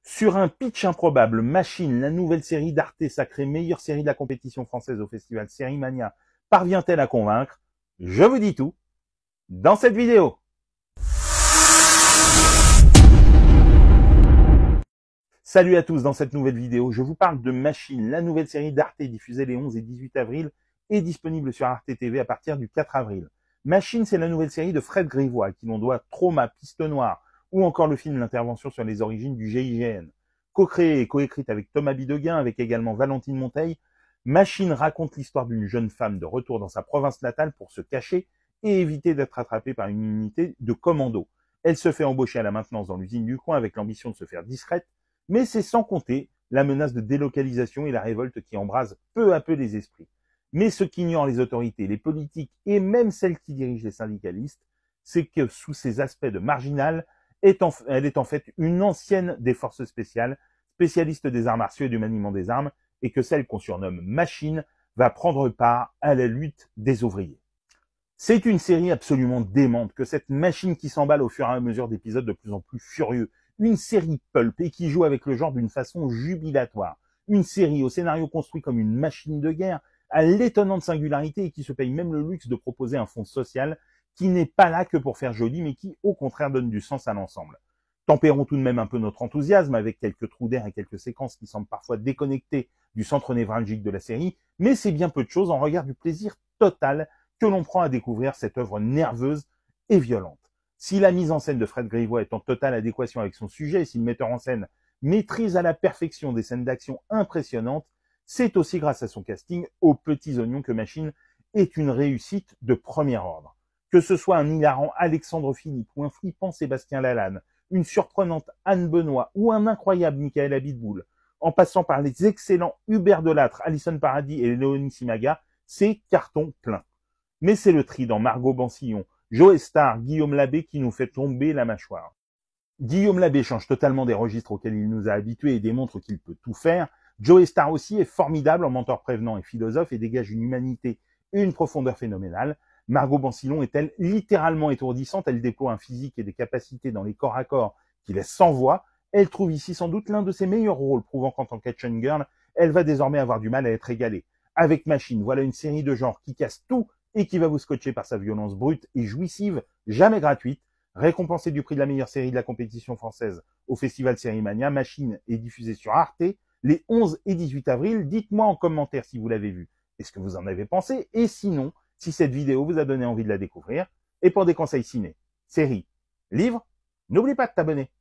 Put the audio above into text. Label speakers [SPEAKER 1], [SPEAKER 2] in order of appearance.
[SPEAKER 1] Sur un pitch improbable, Machine, la nouvelle série d'Arte sacrée meilleure série de la compétition française au festival Série Mania, parvient-elle à convaincre? Je vous dis tout dans cette vidéo. Salut à tous, dans cette nouvelle vidéo, je vous parle de Machine, la nouvelle série d'Arte diffusée les 11 et 18 avril et disponible sur Arte TV à partir du 4 avril. Machine, c'est la nouvelle série de Fred Grivois, à qui l'on doit Trauma, Piste Noire, ou encore le film L'intervention sur les origines du GIGN. Co-créée et coécrite avec Thomas Bidegain, avec également Valentine Monteil, Machine raconte l'histoire d'une jeune femme de retour dans sa province natale pour se cacher et éviter d'être attrapée par une unité de commando. Elle se fait embaucher à la maintenance dans l'usine du coin avec l'ambition de se faire discrète, mais c'est sans compter la menace de délocalisation et la révolte qui embrase peu à peu les esprits. Mais ce qu'ignorent les autorités, les politiques et même celles qui dirigent les syndicalistes, c'est que sous ces aspects de marginal, elle est en fait une ancienne des forces spéciales, spécialiste des arts martiaux et du maniement des armes, et que celle qu'on surnomme Machine va prendre part à la lutte des ouvriers. C'est une série absolument démente que cette machine qui s'emballe au fur et à mesure d'épisodes de plus en plus furieux, une série pulp et qui joue avec le genre d'une façon jubilatoire, une série au scénario construit comme une machine de guerre, à l'étonnante singularité et qui se paye même le luxe de proposer un fond social qui n'est pas là que pour faire joli, mais qui, au contraire, donne du sens à l'ensemble. Tempérons tout de même un peu notre enthousiasme avec quelques trous d'air et quelques séquences qui semblent parfois déconnectées du centre névralgique de la série, mais c'est bien peu de choses en regard du plaisir total que l'on prend à découvrir cette œuvre nerveuse et violente. Si la mise en scène de Fred Grivois est en totale adéquation avec son sujet, et si le metteur en scène maîtrise à la perfection des scènes d'action impressionnantes, c'est aussi grâce à son casting aux petits oignons que Machine est une réussite de premier ordre. Que ce soit un hilarant Alexandre Philippe ou un flippant Sébastien Lalanne, une surprenante Anne Benoît ou un incroyable Michael Abitboul, en passant par les excellents Hubert Delattre, Alison Paradis et Léonie Simaga, c'est carton plein. Mais c'est le trident Margot Bansillon, Joe Star, Guillaume Labbé qui nous fait tomber la mâchoire. Guillaume Labbé change totalement des registres auxquels il nous a habitués et démontre qu'il peut tout faire. Joe Star aussi est formidable en mentor prévenant et philosophe et dégage une humanité et une profondeur phénoménale. Margot Bansillon est-elle littéralement étourdissante, elle déploie un physique et des capacités dans les corps à corps qui laissent sans voix. Elle trouve ici sans doute l'un de ses meilleurs rôles, prouvant qu'en tant qu'action girl, elle va désormais avoir du mal à être égalée. Avec Machine, voilà une série de genre qui casse tout et qui va vous scotcher par sa violence brute et jouissive, jamais gratuite. Récompensée du prix de la meilleure série de la compétition française au Festival Série Mania, Machine est diffusée sur Arte les 11 et 18 avril. Dites-moi en commentaire si vous l'avez vue et ce que vous en avez pensé, et sinon, si cette vidéo vous a donné envie de la découvrir. Et pour des conseils ciné, séries, livres, n'oublie pas de t'abonner.